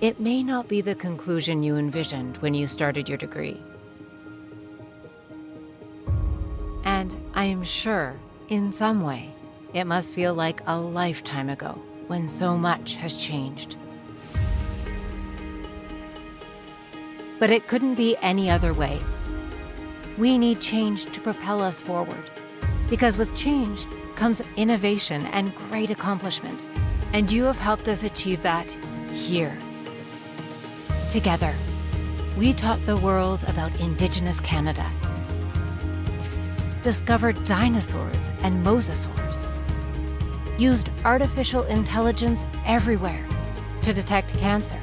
it may not be the conclusion you envisioned when you started your degree. And I am sure, in some way, it must feel like a lifetime ago when so much has changed. But it couldn't be any other way. We need change to propel us forward, because with change comes innovation and great accomplishment. And you have helped us achieve that here. Together, we taught the world about Indigenous Canada, discovered dinosaurs and mosasaurs, used artificial intelligence everywhere to detect cancer,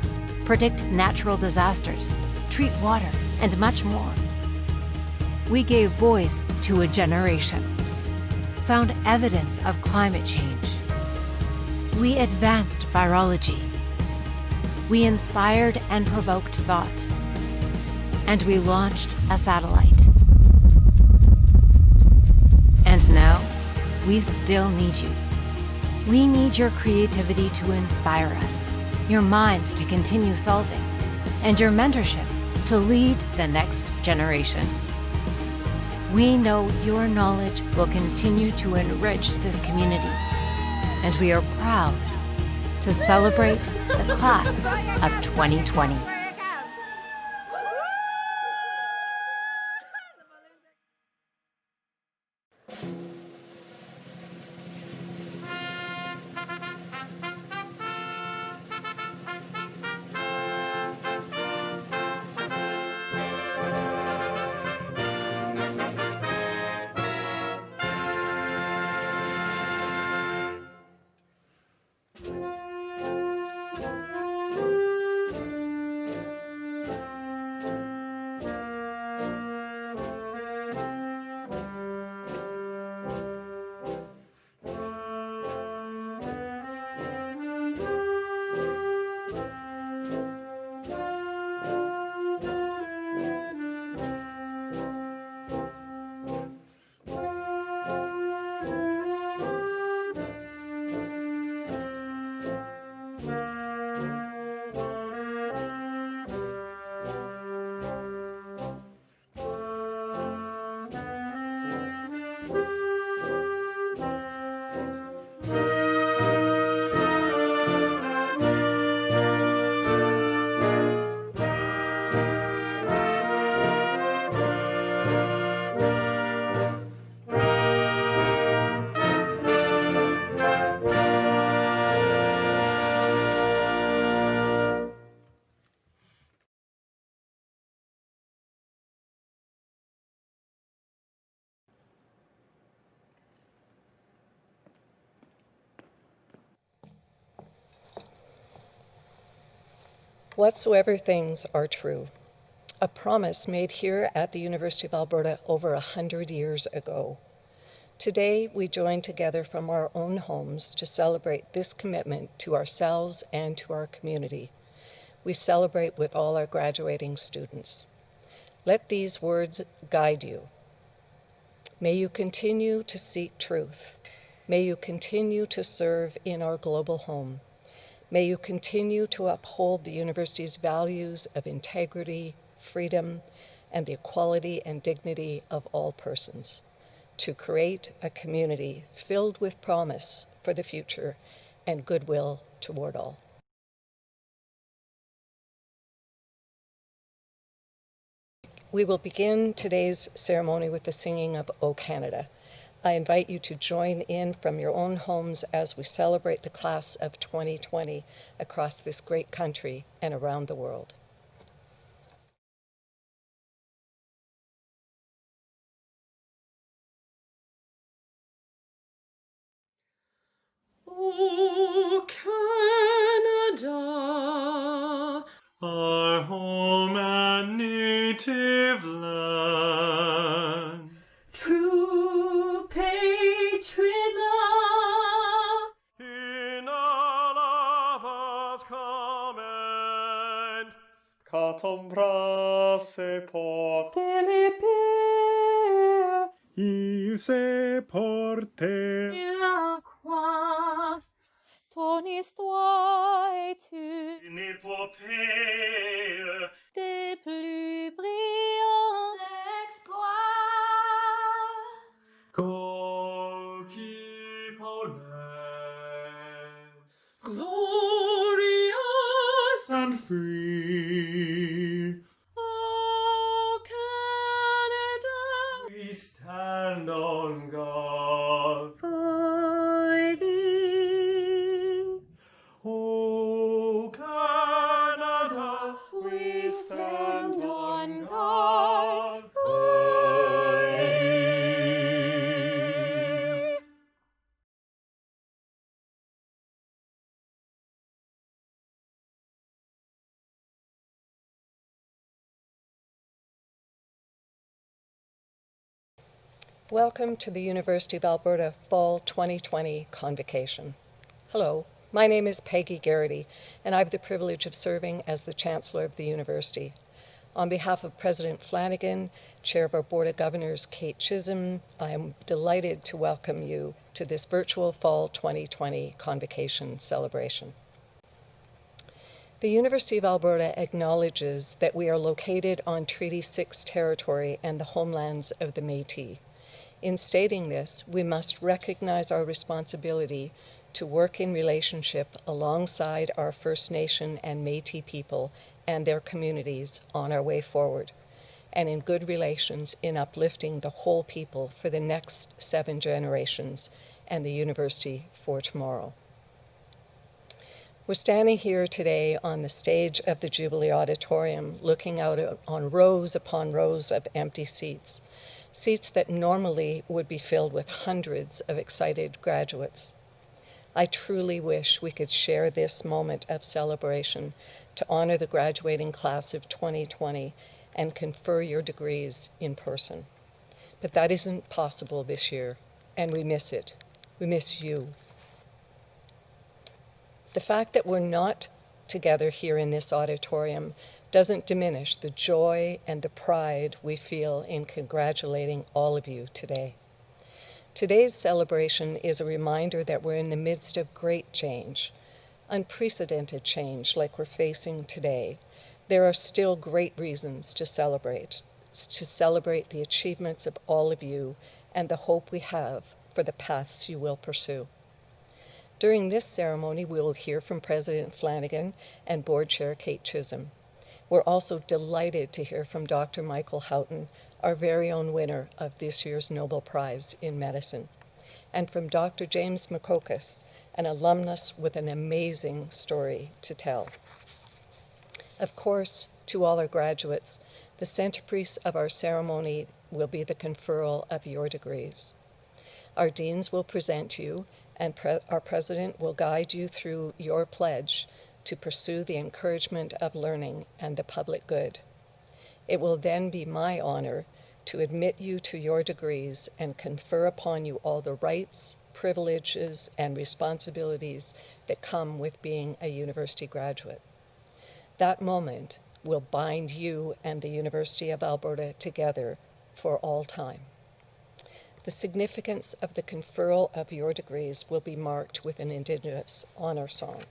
predict natural disasters, treat water, and much more. We gave voice to a generation, found evidence of climate change. We advanced virology. We inspired and provoked thought. And we launched a satellite. And now, we still need you. We need your creativity to inspire us, your minds to continue solving, and your mentorship to lead the next generation. We know your knowledge will continue to enrich this community, and we are proud to celebrate the class of 2020. Whatsoever things are true, a promise made here at the University of Alberta over 100 years ago. Today, we join together from our own homes to celebrate this commitment to ourselves and to our community. We celebrate with all our graduating students. Let these words guide you. May you continue to seek truth. May you continue to serve in our global home. May you continue to uphold the university's values of integrity, freedom, and the equality and dignity of all persons, to create a community filled with promise for the future and goodwill toward all. We will begin today's ceremony with the singing of O Canada. I invite you to join in from your own homes as we celebrate the class of 2020 across this great country and around the world. O Canada, our home and native land, true patriot love, in all of us command, Catombra se porte, il se porte, la croix, ton histoire est une épopée glorious and free. O Canada, We stand on guard for thee. O Canada, we stand on guard for thee. Welcome to the University of Alberta Fall 2020 Convocation. Hello, my name is Peggy Garrity, and I have the privilege of serving as the Chancellor of the University. On behalf of President Flanagan, Chair of our Board of Governors, Kate Chisholm, I am delighted to welcome you to this virtual Fall 2020 Convocation celebration. The University of Alberta acknowledges that we are located on Treaty 6 territory and the homelands of the Métis. In stating this, we must recognize our responsibility to work in relationship alongside our First Nation and Métis people and their communities on our way forward, and in good relations in uplifting the whole people for the next 7 generations and the university for tomorrow. We're standing here today on the stage of the Jubilee Auditorium, looking out on rows upon rows of empty seats that normally would be filled with hundreds of excited graduates. I truly wish we could share this moment of celebration to honor the graduating class of 2020 and confer your degrees in person. But that isn't possible this year, and we miss it. We miss you. The fact that we're not together here in this auditorium doesn't diminish the joy and the pride we feel in congratulating all of you today. Today's celebration is a reminder that we're in the midst of great change, unprecedented change like we're facing today. There are still great reasons to celebrate the achievements of all of you and the hope we have for the paths you will pursue. During this ceremony, we will hear from President Flanagan and Board Chair Kate Chisholm. We're also delighted to hear from Dr. Michael Houghton, our very own winner of this year's Nobel Prize in Medicine, and from Dr. James McCocus, an alumnus with an amazing story to tell. Of course, to all our graduates, the centerpiece of our ceremony will be the conferral of your degrees. Our deans will present you, and our president will guide you through your pledge to pursue the encouragement of learning and the public good. It will then be my honor to admit you to your degrees and confer upon you all the rights, privileges, and responsibilities that come with being a university graduate. That moment will bind you and the University of Alberta together for all time. The significance of the conferral of your degrees will be marked with an Indigenous honor song.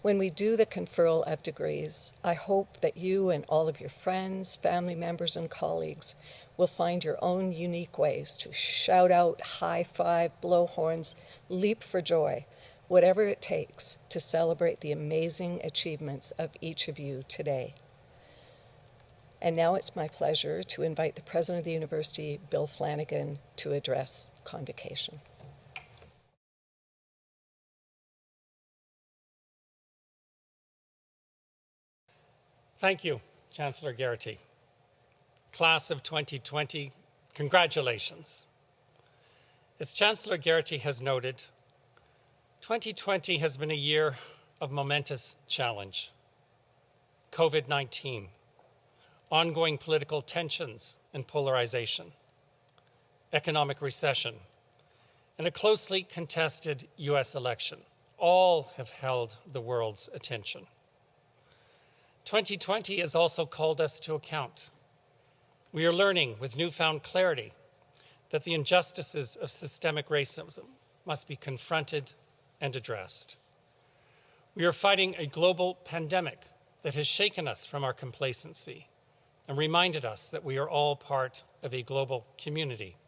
When we do the conferral of degrees, I hope that you and all of your friends, family members, and colleagues will find your own unique ways to shout out, high five, blow horns, leap for joy, whatever it takes to celebrate the amazing achievements of each of you today. And now it's my pleasure to invite the President of the University, Bill Flanagan, to address Convocation. Thank you, Chancellor Garrity. Class of 2020, congratulations. As Chancellor Garrity has noted, 2020 has been a year of momentous challenge. COVID-19, ongoing political tensions and polarization, economic recession, and a closely contested US election all have held the world's attention. 2020 has also called us to account. We are learning with newfound clarity that the injustices of systemic racism must be confronted and addressed. We are fighting a global pandemic that has shaken us from our complacency and reminded us that we are all part of a global community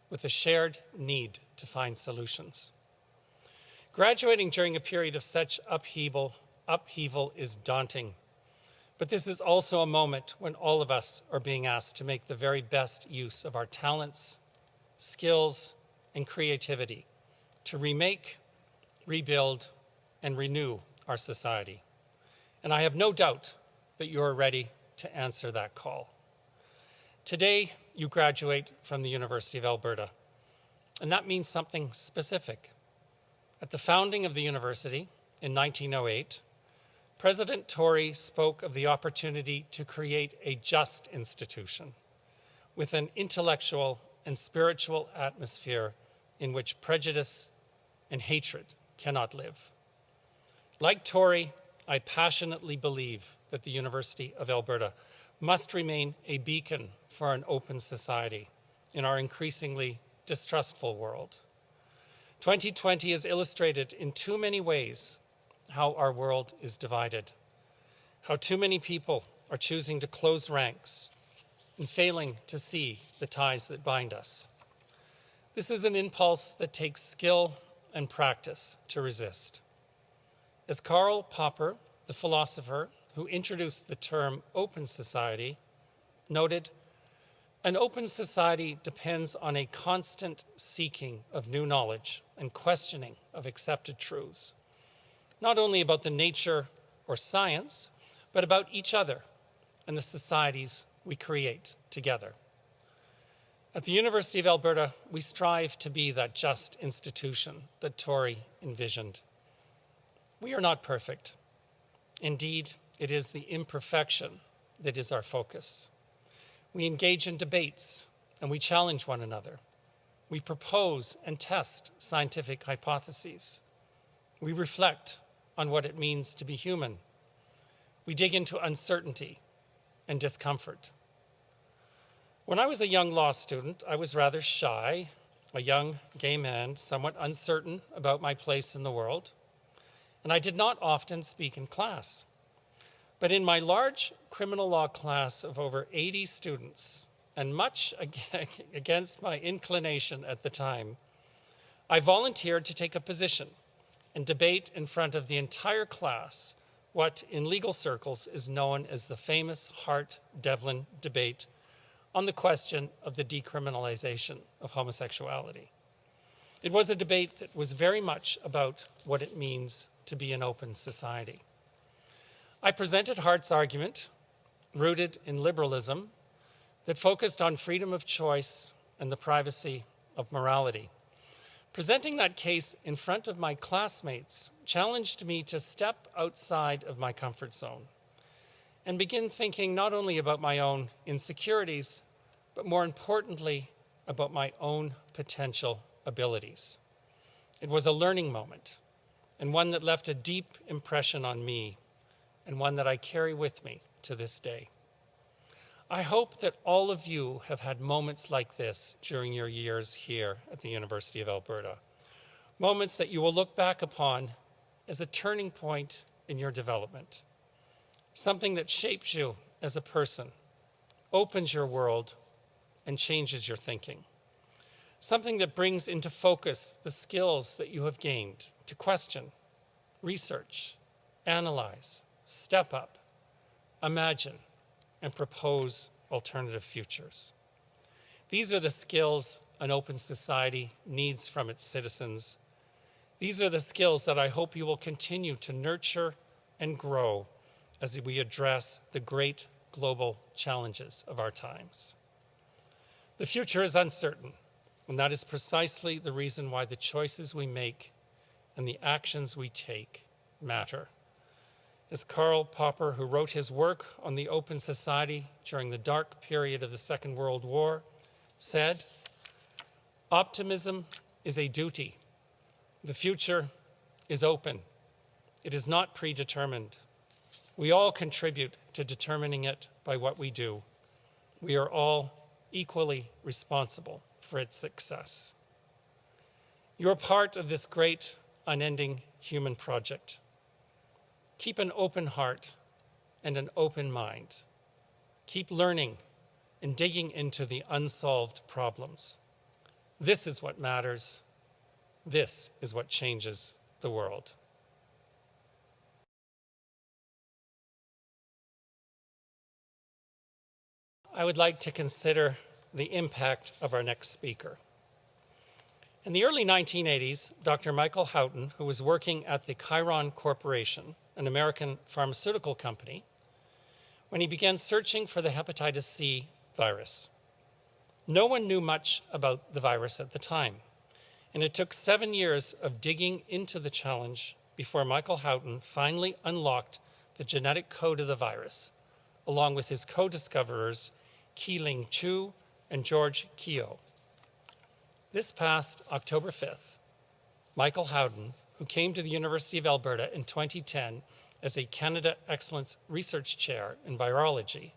with a shared need to find solutions. Graduating during a period of such upheaval is daunting. But this is also a moment when all of us are being asked to make the very best use of our talents, skills, and creativity to remake, rebuild, and renew our society. And I have no doubt that you are ready to answer that call. Today, you graduate from the University of Alberta, and that means something specific. At the founding of the university in 1908, President Tory spoke of the opportunity to create a just institution with an intellectual and spiritual atmosphere in which prejudice and hatred cannot live. Like Tory, I passionately believe that the University of Alberta must remain a beacon for an open society in our increasingly distrustful world. 2020 has illustrated in too many ways how our world is divided, how too many people are choosing to close ranks and failing to see the ties that bind us. This is an impulse that takes skill and practice to resist. As Karl Popper, the philosopher who introduced the term open society, noted, an open society depends on a constant seeking of new knowledge and questioning of accepted truths, not only about the nature or science, but about each other and the societies we create together. At the University of Alberta, we strive to be that just institution that Tory envisioned. We are not perfect. Indeed, it is the imperfection that is our focus. We engage in debates and we challenge one another. We propose and test scientific hypotheses. We reflect on what it means to be human. We dig into uncertainty and discomfort. When I was a young law student, I was rather shy, a young gay man, somewhat uncertain about my place in the world, and I did not often speak in class. But in my large criminal law class of over 80 students, and much against my inclination at the time, I volunteered to take a position and debate in front of the entire class what in legal circles is known as the famous Hart-Devlin debate on the question of the decriminalization of homosexuality. It was a debate that was very much about what it means to be an open society. I presented Hart's argument, rooted in liberalism, that focused on freedom of choice and the privacy of morality. Presenting that case in front of my classmates challenged me to step outside of my comfort zone and begin thinking not only about my own insecurities, but more importantly, about my own potential abilities. It was a learning moment, and one that left a deep impression on me, and one that I carry with me to this day. I hope that all of you have had moments like this during your years here at the University of Alberta, moments that you will look back upon as a turning point in your development, something that shapes you as a person, opens your world, and changes your thinking, something that brings into focus the skills that you have gained to question, research, analyze, step up, imagine, and propose alternative futures. These are the skills an open society needs from its citizens. These are the skills that I hope you will continue to nurture and grow as we address the great global challenges of our times. The future is uncertain, and that is precisely the reason why the choices we make and the actions we take matter. As Karl Popper, who wrote his work on the open society during the dark period of the Second World War, said, "Optimism is a duty. The future is open. It is not predetermined. We all contribute to determining it by what we do. We are all equally responsible for its success." You're part of this great, unending human project. Keep an open heart and an open mind. Keep learning and digging into the unsolved problems. This is what matters. This is what changes the world. I would like to consider the impact of our next speaker. In the early 1980s, Dr. Michael Houghton, who was working at the Chiron Corporation, an American pharmaceutical company, when he began searching for the hepatitis C virus. No one knew much about the virus at the time, and it took 7 years of digging into the challenge before Michael Houghton finally unlocked the genetic code of the virus, along with his co-discoverers Qi-Ling Chu and George Keogh. This past October 5th, Michael Houghton, who came to the University of Alberta in 2010 as a Canada Excellence Research Chair in Virology,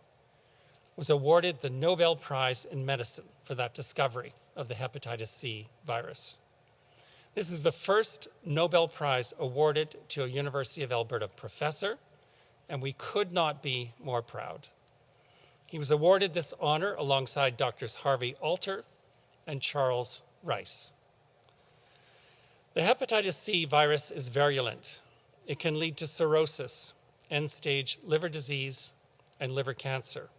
was awarded the Nobel Prize in Medicine for that discovery of the hepatitis C virus. This is the first Nobel Prize awarded to a University of Alberta professor, and we could not be more proud. He was awarded this honor alongside Drs. Harvey Alter and Charles Rice. The hepatitis C virus is virulent. It can lead to cirrhosis, end-stage liver disease, and liver cancer.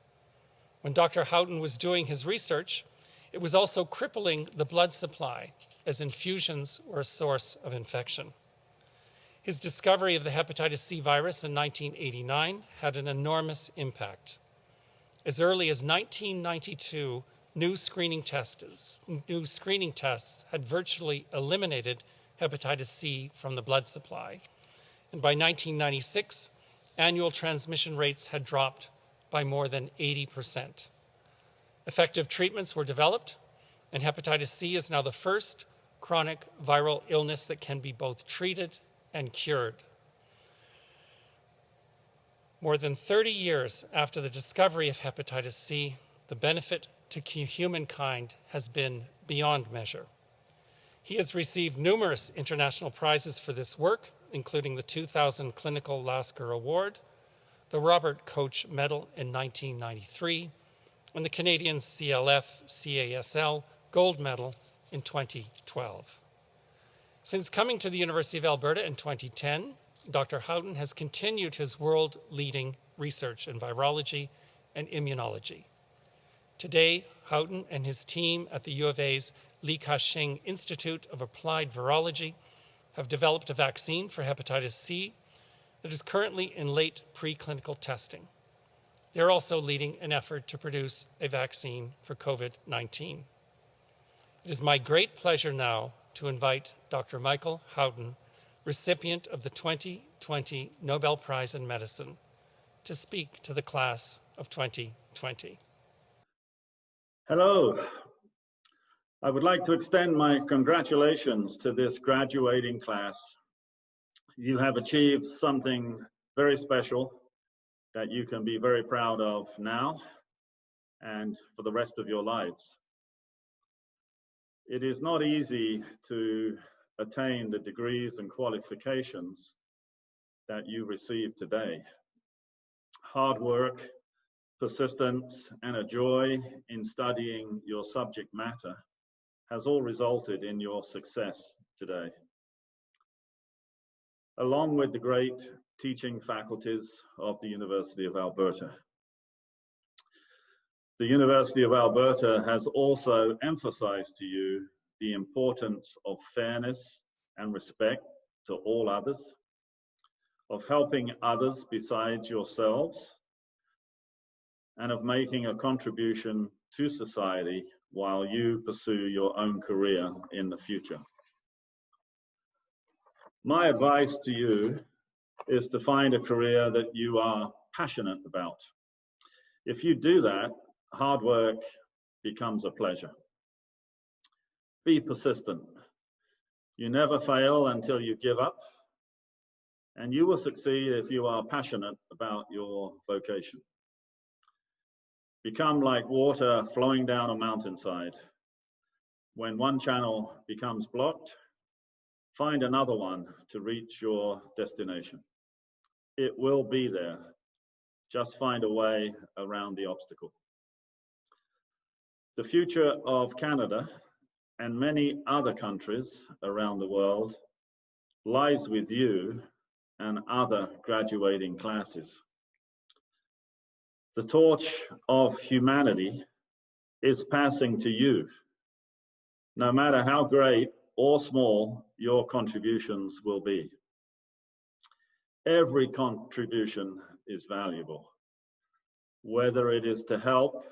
When Dr. Houghton was doing his research, it was also crippling the blood supply, as infusions were a source of infection. His discovery of the hepatitis C virus in 1989 had an enormous impact. As early as 1992, new screening tests had virtually eliminated hepatitis C from the blood supply. And by 1996, annual transmission rates had dropped by more than 80%. Effective treatments were developed, and hepatitis C is now the first chronic viral illness that can be both treated and cured. More than 30 years after the discovery of hepatitis C, the benefit to humankind has been beyond measure. He has received numerous international prizes for this work, including the 2000 Clinical Lasker Award, the Robert Koch Medal in 1993, and the Canadian CLF-CASL Gold Medal in 2012. Since coming to the University of Alberta in 2010, Dr. Houghton has continued his world-leading research in virology and immunology. Today, Houghton and his team at the U of A's Li Ka-shing Institute of Applied Virology have developed a vaccine for hepatitis C that is currently in late preclinical testing. They're also leading an effort to produce a vaccine for COVID-19. It is my great pleasure now to invite Dr. Michael Houghton, recipient of the 2020 Nobel Prize in Medicine, to speak to the class of 2020. Hello. I would like to extend my congratulations to this graduating class. You have achieved something very special that you can be very proud of now and for the rest of your lives. It is not easy to attain the degrees and qualifications that you receive today. Hard work, persistence, and a joy in studying your subject matter has all resulted in your success today. Along with the great teaching faculties of the University of Alberta. The University of Alberta has also emphasized to you the importance of fairness and respect to all others, of helping others besides yourselves, and of making a contribution to society while you pursue your own career in the future. My advice to you is to find a career that you are passionate about. If you do that, hard work becomes a pleasure. Be persistent. You never fail until you give up, and you will succeed if you are passionate about your vocation. Become like water flowing down a mountainside. When one channel becomes blocked, find another one to reach your destination. It will be there. Just find a way around the obstacle. The future of Canada and many other countries around the world lies with you and other graduating classes. The torch of humanity is passing to you, no matter how great or small your contributions will be. Every contribution is valuable, whether it is to help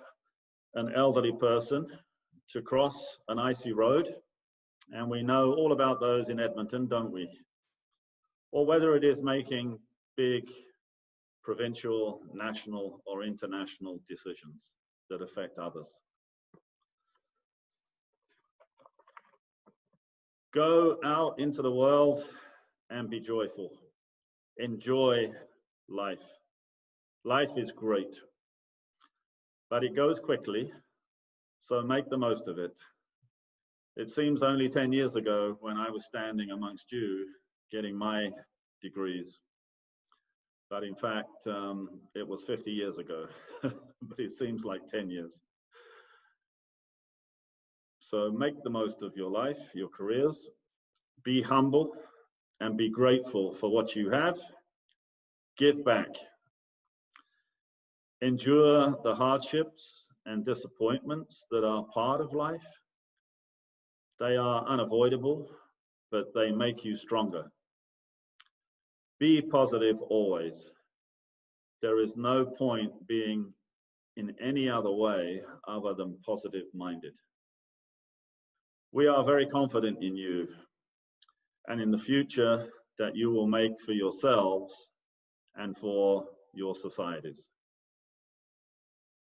an elderly person to cross an icy road, and we know all about those in Edmonton, don't we? Or whether it is making big provincial, national, or international decisions that affect others. Go out into the world and be joyful. Enjoy life. Life is great, but it goes quickly, so make the most of it. It seems only 10 years ago when I was standing amongst you getting my degrees, but in fact, it was 50 years ago, but it seems like 10 years. So make the most of your life, your careers, be humble and be grateful for what you have. Give back. Endure the hardships and disappointments that are part of life. They are unavoidable, but they make you stronger. Be positive always. There is no point being in any other way other than positive-minded. We are very confident in you and in the future that you will make for yourselves and for your societies.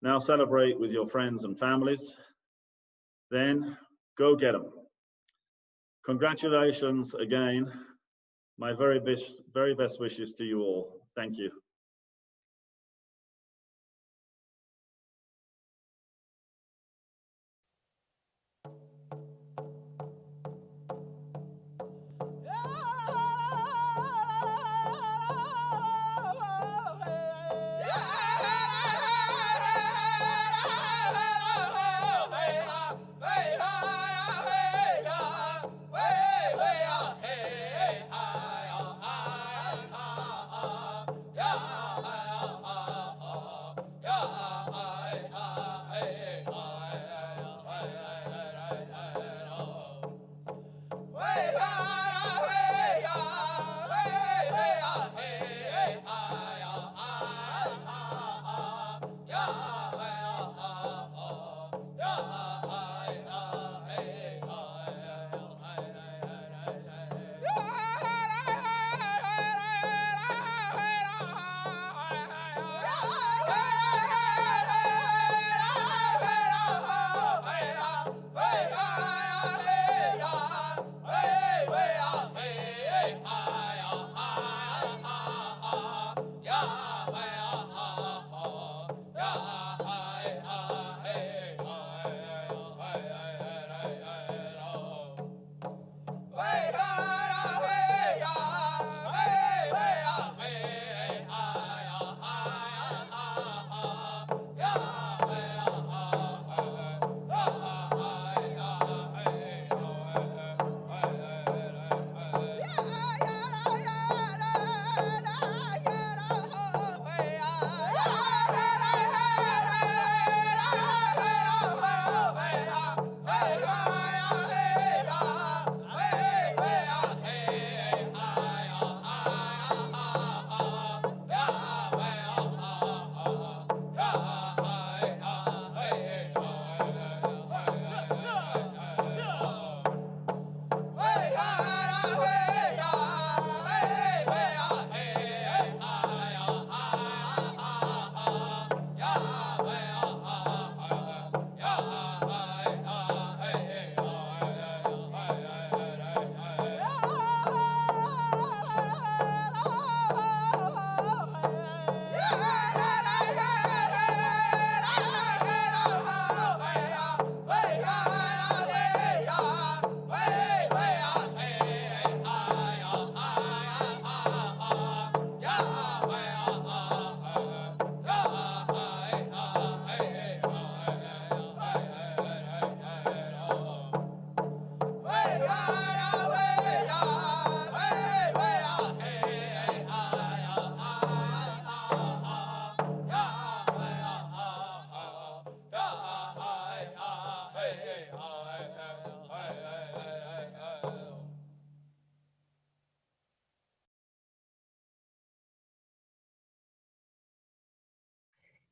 Now celebrate with your friends and families, then go get them. Congratulations again. My very best wishes to you all. Thank you. Yeah.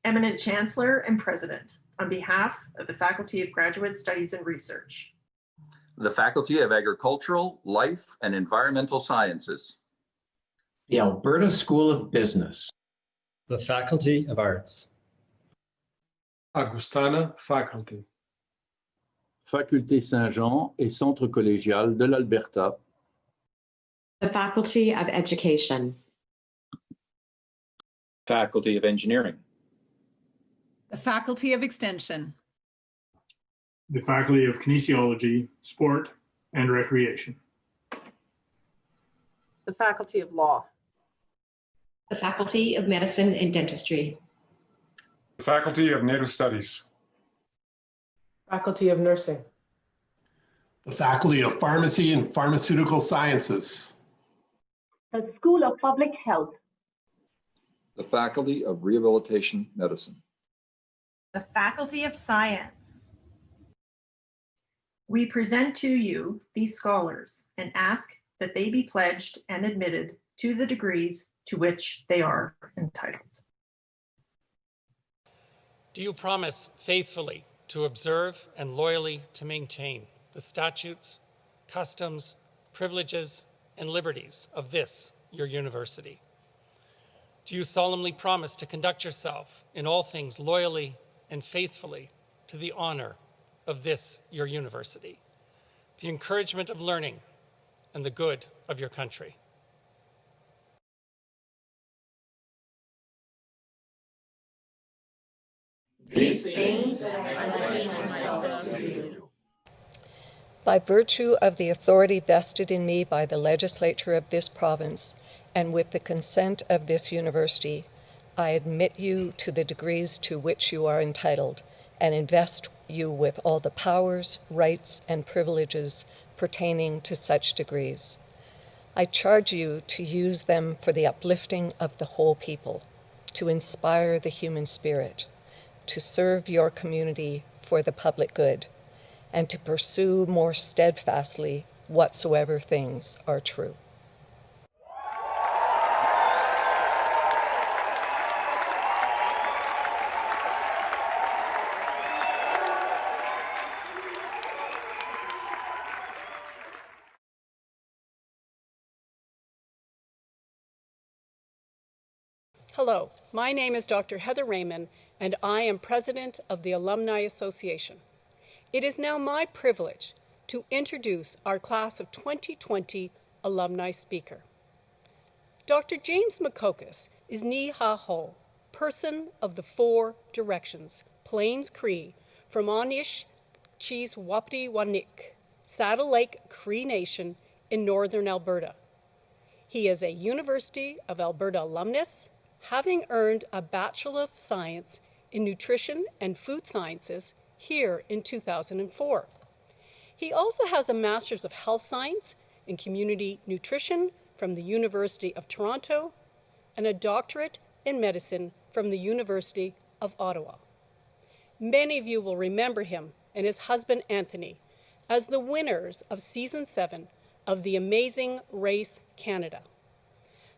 Eminent Chancellor and President, on behalf of the Faculty of Graduate Studies and Research. The Faculty of Agricultural, Life, and Environmental Sciences. The Alberta School of Business. The Faculty of Arts. Augustana Faculty. Faculté Saint-Jean et Centre collégial de l'Alberta. The Faculty of Education. Faculty of Engineering. The Faculty of Extension. The Faculty of Kinesiology, Sport, and Recreation. The Faculty of Law. The Faculty of Medicine and Dentistry. The Faculty of Native Studies. Faculty of Nursing. The Faculty of Pharmacy and Pharmaceutical Sciences. The School of Public Health. The Faculty of Rehabilitation Medicine. The Faculty of Science. We present to you these scholars and ask that they be pledged and admitted to the degrees to which they are entitled. Do you promise faithfully to observe and loyally to maintain the statutes, customs, privileges, and liberties of this, your university? Do you solemnly promise to conduct yourself in all things loyally and faithfully to the honor of this, your university, the encouragement of learning, and the good of your country? These things I pledge myself to do. By virtue of the authority vested in me by the legislature of this province, and with the consent of this university, I admit you to the degrees to which you are entitled, and invest you with all the powers, rights, and privileges pertaining to such degrees. I charge you to use them for the uplifting of the whole people, to inspire the human spirit, to serve your community for the public good, and to pursue more steadfastly whatsoever things are true. Hello, my name is Dr. Heather Raymond, and I am president of the Alumni Association. It is now my privilege to introduce our class of 2020 alumni speaker. Dr. James Makokis is Ni-Ha-Ho, person of the four directions, Plains Cree, from Anish Cheese Wapiti Wanik, Saddle Lake Cree Nation in northern Alberta. He is a University of Alberta alumnus, having earned a Bachelor of Science in Nutrition and Food Sciences here in 2004. He also has a Master's of Health Science in Community Nutrition from the University of Toronto and a Doctorate in Medicine from the University of Ottawa. Many of you will remember him and his husband Anthony as the winners of Season 7 of The Amazing Race Canada.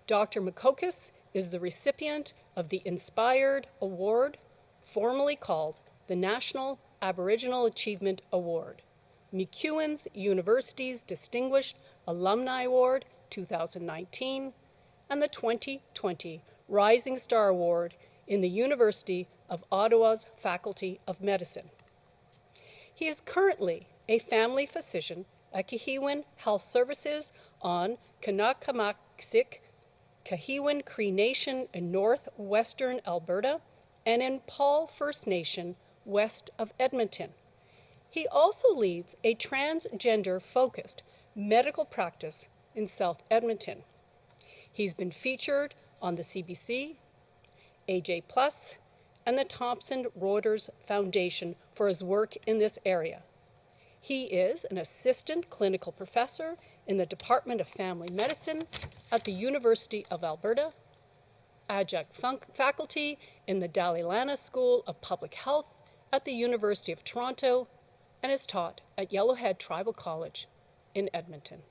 Dr. Makokis is the recipient of the Inspired Award, formerly called the National Aboriginal Achievement Award, MacEwan's University's Distinguished Alumni Award 2019, and the 2020 Rising Star Award in the University of Ottawa's Faculty of Medicine. He is currently a family physician at Kahiwan Health Services on Kanakamaksik, Kahiwan Cree Nation in northwestern Alberta, and in Paul First Nation west of Edmonton. He also leads a transgender-focused medical practice in South Edmonton. He's been featured on the CBC, AJ+, and the Thomson Reuters Foundation for his work in this area. He is an assistant clinical professor in the Department of Family Medicine at the University of Alberta, adjunct faculty in the Dalilana School of Public Health at the University of Toronto, and is taught at Yellowhead Tribal College in Edmonton.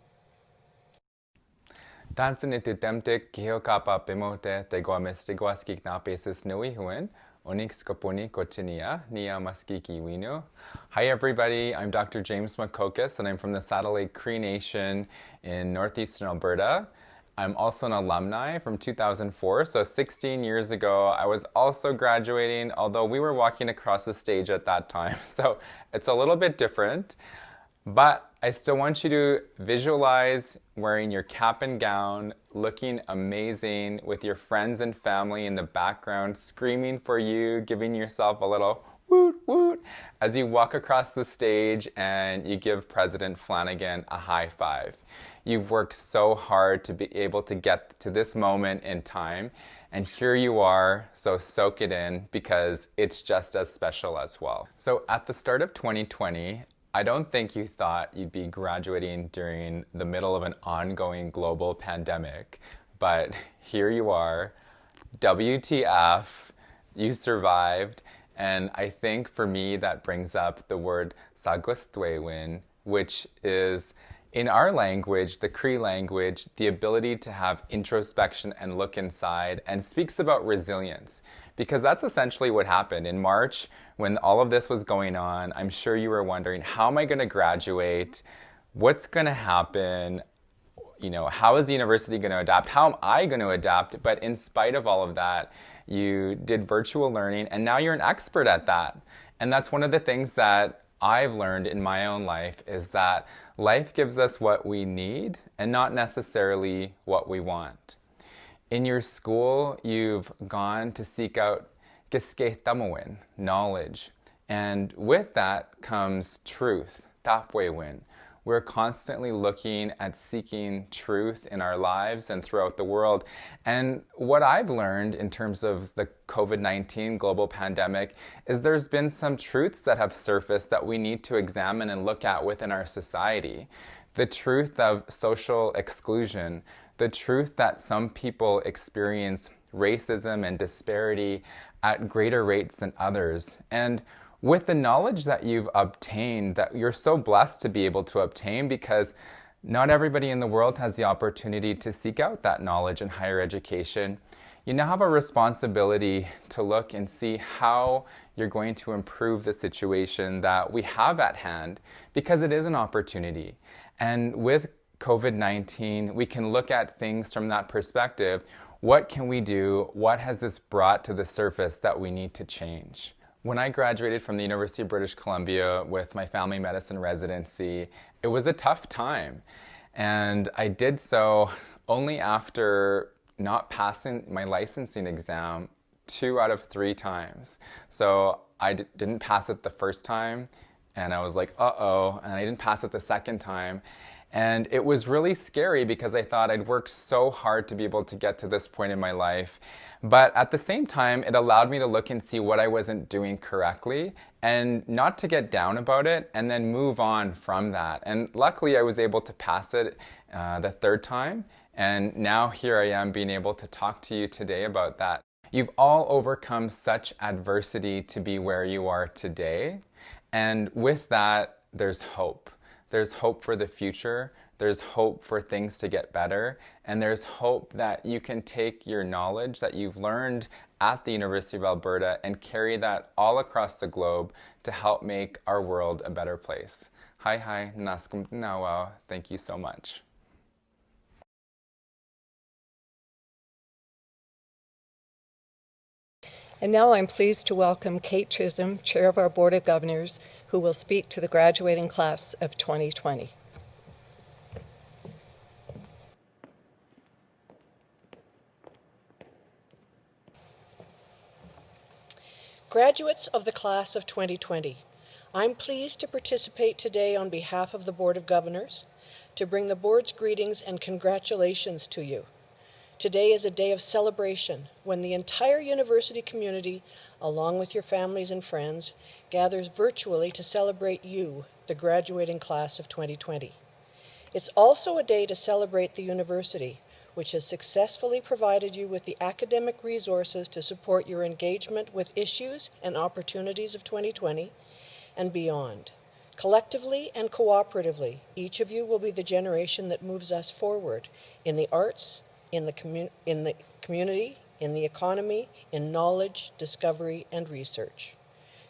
Tansin ititemtik kihokapa pimote te gomistigwaskik na pesis nui huen, Onyx Koponi Kochinia, Nia Maskiki Winu. Hi everybody, I'm Dr. James Makokis and I'm from the Saddle Lake Cree Nation in northeastern Alberta. I'm also an alumni from 2004, so 16 years ago I was also graduating, although we were walking across the stage at that time, so it's a little bit different. But I still want you to visualize wearing your cap and gown, looking amazing with your friends and family in the background, screaming for you, giving yourself a little woot woot as you walk across the stage and you give President Flanagan a high five. You've worked so hard to be able to get to this moment in time, and here you are, so soak it in because it's just as special as well. So at the start of 2020, I don't think you thought you'd be graduating during the middle of an ongoing global pandemic, but here you are, WTF, you survived, and I think for me that brings up the word sagustwewin, which is, in our language, the Cree language, the ability to have introspection and look inside, and speaks about resilience. Because that's essentially what happened. In March, when all of this was going on, I'm sure you were wondering, how am I going to graduate? What's going to happen? You know, how is the university going to adapt? How am I going to adapt? But in spite of all of that, you did virtual learning, and now you're an expert at that. And that's one of the things that I've learned in my own life, is that life gives us what we need and not necessarily what we want. In your school, you've gone to seek out giskehtamawin, knowledge. And with that comes truth, tapwewin. We're constantly looking at seeking truth in our lives and throughout the world. And what I've learned in terms of the COVID-19 global pandemic is there's been some truths that have surfaced that we need to examine and look at within our society. The truth of social exclusion, the truth that some people experience racism and disparity at greater rates than others. And with the knowledge that you've obtained, that you're so blessed to be able to obtain, because not everybody in the world has the opportunity to seek out that knowledge in higher education, you now have a responsibility to look and see how you're going to improve the situation that we have at hand, because it is an opportunity. And with COVID-19, we can look at things from that perspective. What can we do? What has this brought to the surface that we need to change? When I graduated from the University of British Columbia with my family medicine residency, it was a tough time. And I did so only after not passing my licensing exam 2 out of 3 times. So I didn't pass it the first time, and I was like, uh-oh, and I didn't pass it the second time. And it was really scary because I thought I'd worked so hard to be able to get to this point in my life. But at the same time, it allowed me to look and see what I wasn't doing correctly and not to get down about it and then move on from that. And luckily, I was able to pass it the 3rd time. And now here I am being able to talk to you today about that. You've all overcome such adversity to be where you are today. And with that, there's hope. There's hope for the future, there's hope for things to get better, and there's hope that you can take your knowledge that you've learned at the University of Alberta and carry that all across the globe to help make our world a better place. Hi, naskum nawao. Thank you so much. And now I'm pleased to welcome Kate Chisholm, Chair of our Board of Governors, who will speak to the graduating class of 2020. Graduates of the class of 2020, I'm pleased to participate today on behalf of the Board of Governors to bring the board's greetings and congratulations to you. Today is a day of celebration when the entire university community, along with your families and friends, gathers virtually to celebrate you, the graduating class of 2020. It's also a day to celebrate the university, which has successfully provided you with the academic resources to support your engagement with issues and opportunities of 2020 and beyond. Collectively and cooperatively, each of you will be the generation that moves us forward in the arts, in the community, in the economy, in knowledge, discovery, and research.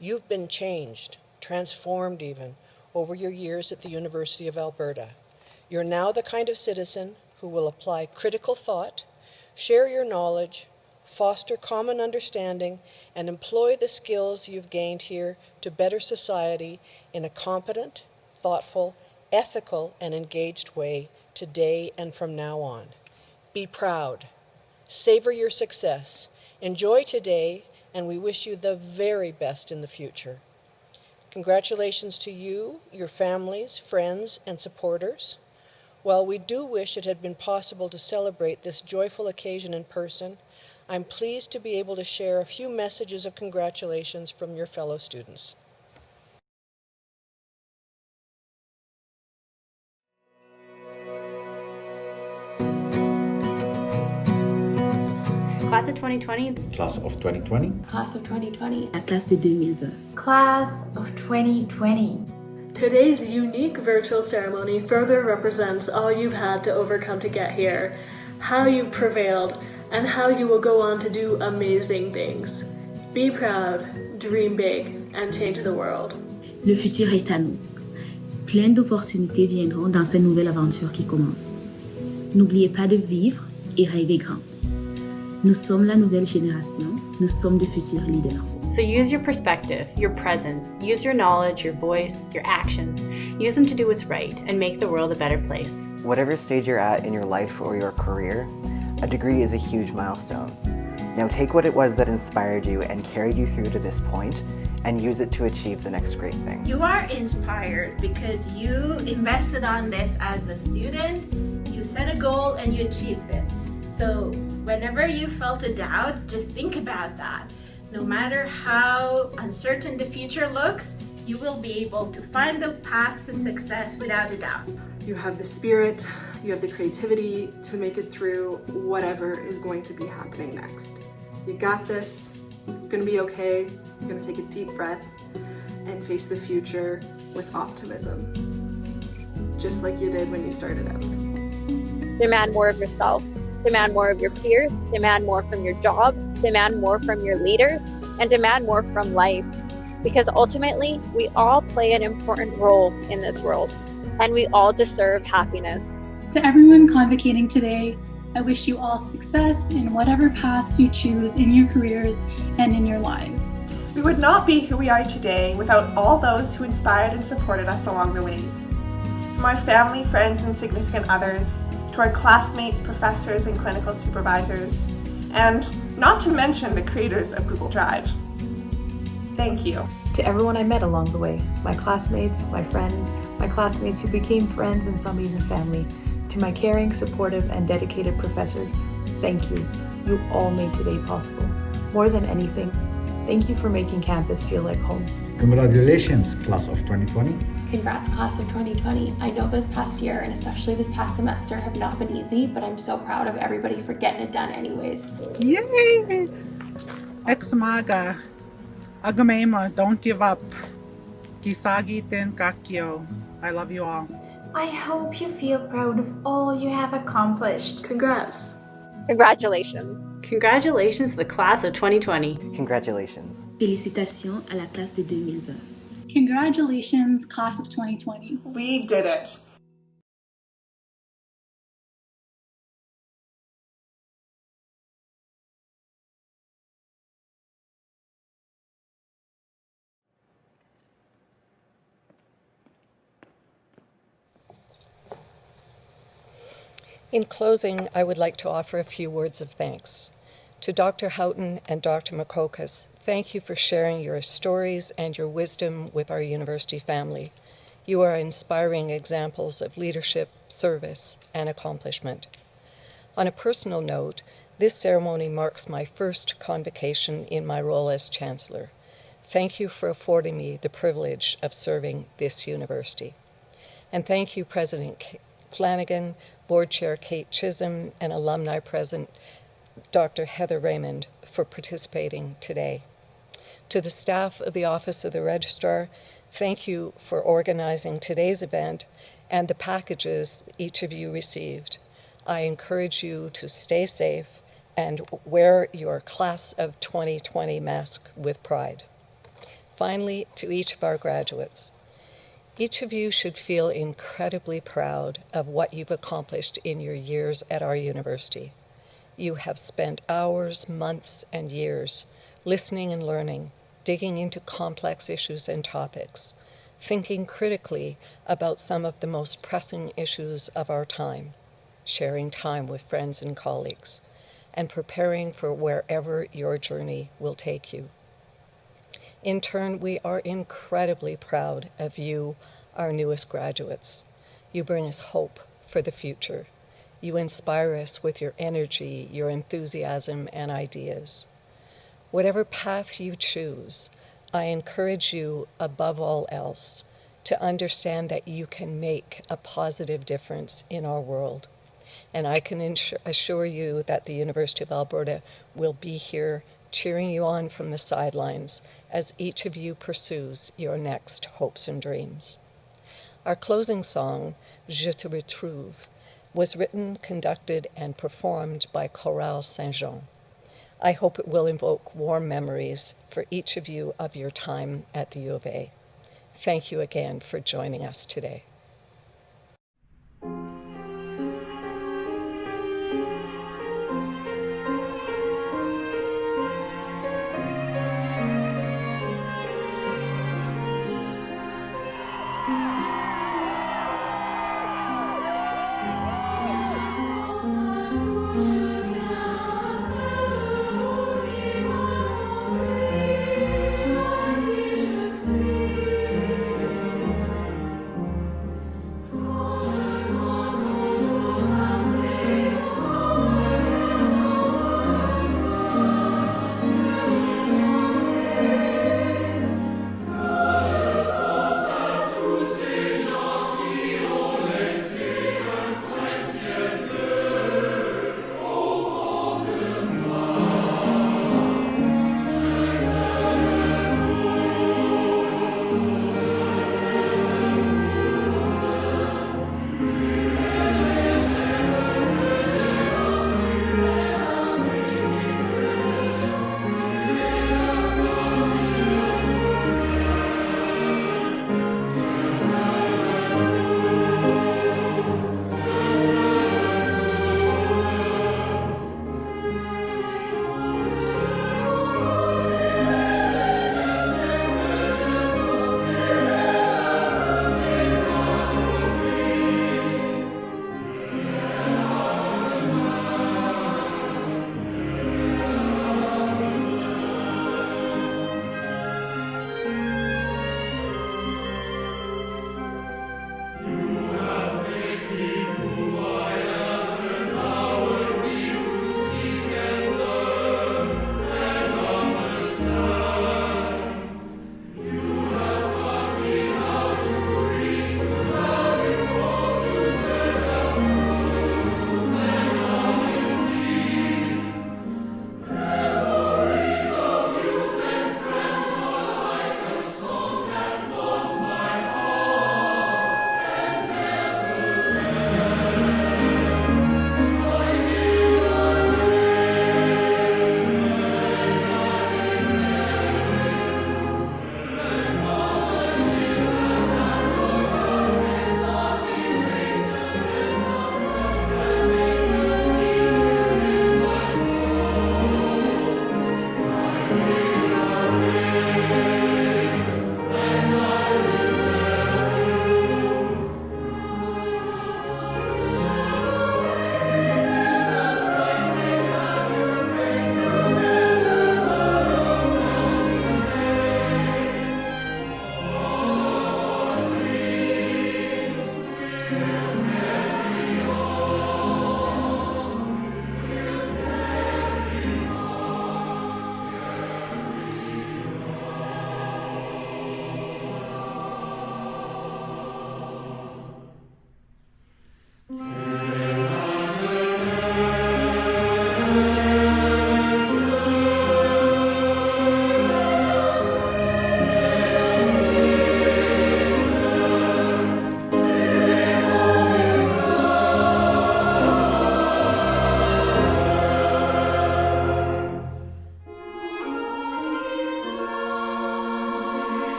You've been changed, transformed even, over your years at the University of Alberta. You're now the kind of citizen who will apply critical thought, share your knowledge, foster common understanding, and employ the skills you've gained here to better society in a competent, thoughtful, ethical, and engaged way today and from now on. Be proud. Savor your success. Enjoy today, and we wish you the very best in the future. Congratulations to you, your families, friends, and supporters. While we do wish it had been possible to celebrate this joyful occasion in person, I'm pleased to be able to share a few messages of congratulations from your fellow students. Class of 2020. Class of 2020. Class of 2020. La classe de 2020. Class of 2020. Today's unique virtual ceremony further represents all you've had to overcome to get here, how you've prevailed, and how you will go on to do amazing things. Be proud, dream big, and change the world. Le futur est à nous. Plein d'opportunités viendront dans cette nouvelle aventure qui commence. N'oubliez pas de vivre et rêver grand. Nous sommes la nouvelle génération. Nous sommes de futurs leaders. So use your perspective, your presence, use your knowledge, your voice, your actions. Use them to do what's right and make the world a better place. Whatever stage you're at in your life or your career, a degree is a huge milestone. Now take what it was that inspired you and carried you through to this point and use it to achieve the next great thing. You are inspired because you invested on this as a student, you set a goal and you achieved it. So whenever you felt a doubt, just think about that. No matter how uncertain the future looks, you will be able to find the path to success without a doubt. You have the spirit, you have the creativity to make it through whatever is going to be happening next. You got this, it's gonna be okay. You're gonna take a deep breath and face the future with optimism, just like you did when you started out. Demand more of yourself. Demand more of your peers, demand more from your job, demand more from your leaders, and demand more from life. Because ultimately, we all play an important role in this world, and we all deserve happiness. To everyone convocating today, I wish you all success in whatever paths you choose in your careers and in your lives. We would not be who we are today without all those who inspired and supported us along the way. From our family, friends, and significant others, to our classmates, professors, and clinical supervisors, and not to mention the creators of Google Drive. Thank you. To everyone I met along the way, my classmates, my friends, my classmates who became friends and some even family, to my caring, supportive, and dedicated professors, thank you. You all made today possible. More than anything, thank you for making campus feel like home. Congratulations, class of 2020. Congrats, class of 2020. I know this past year, and especially this past semester, have not been easy, but I'm so proud of everybody for getting it done anyways. Yay! Ex maga. Agamema, don't give up. Kisagitin kakyo. I love you all. I hope you feel proud of all you have accomplished. Congrats. Congratulations. Congratulations to the class of 2020. Congratulations. Félicitations à la classe de 2020. Congratulations, class of 2020. We did it. In closing, I would like to offer a few words of thanks. To Dr. Houghton and Dr. Makokas, thank you for sharing your stories and your wisdom with our university family. You are inspiring examples of leadership, service, and accomplishment. On a personal note, this ceremony marks my first convocation in my role as Chancellor. Thank you for affording me the privilege of serving this university. And thank you, President Flanagan, Board Chair Kate Chisholm, and Alumni President Dr. Heather Raymond for participating today. To the staff of the Office of the Registrar, thank you for organizing today's event and the packages each of you received. I encourage you to stay safe and wear your Class of 2020 mask with pride. Finally, to each of our graduates, each of you should feel incredibly proud of what you've accomplished in your years at our university. You have spent hours, months, and years listening and learning, digging into complex issues and topics, thinking critically about some of the most pressing issues of our time, sharing time with friends and colleagues, and preparing for wherever your journey will take you. In turn, we are incredibly proud of you, our newest graduates. You bring us hope for the future. You inspire us with your energy, your enthusiasm, and ideas. Whatever path you choose, I encourage you, above all else, to understand that you can make a positive difference in our world. And I can assure you that the University of Alberta will be here cheering you on from the sidelines as each of you pursues your next hopes and dreams. Our closing song, Je te retrouve, was written, conducted, and performed by Chorale Saint-Jean. I hope it will invoke warm memories for each of you of your time at the U of A. Thank you again for joining us today.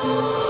you.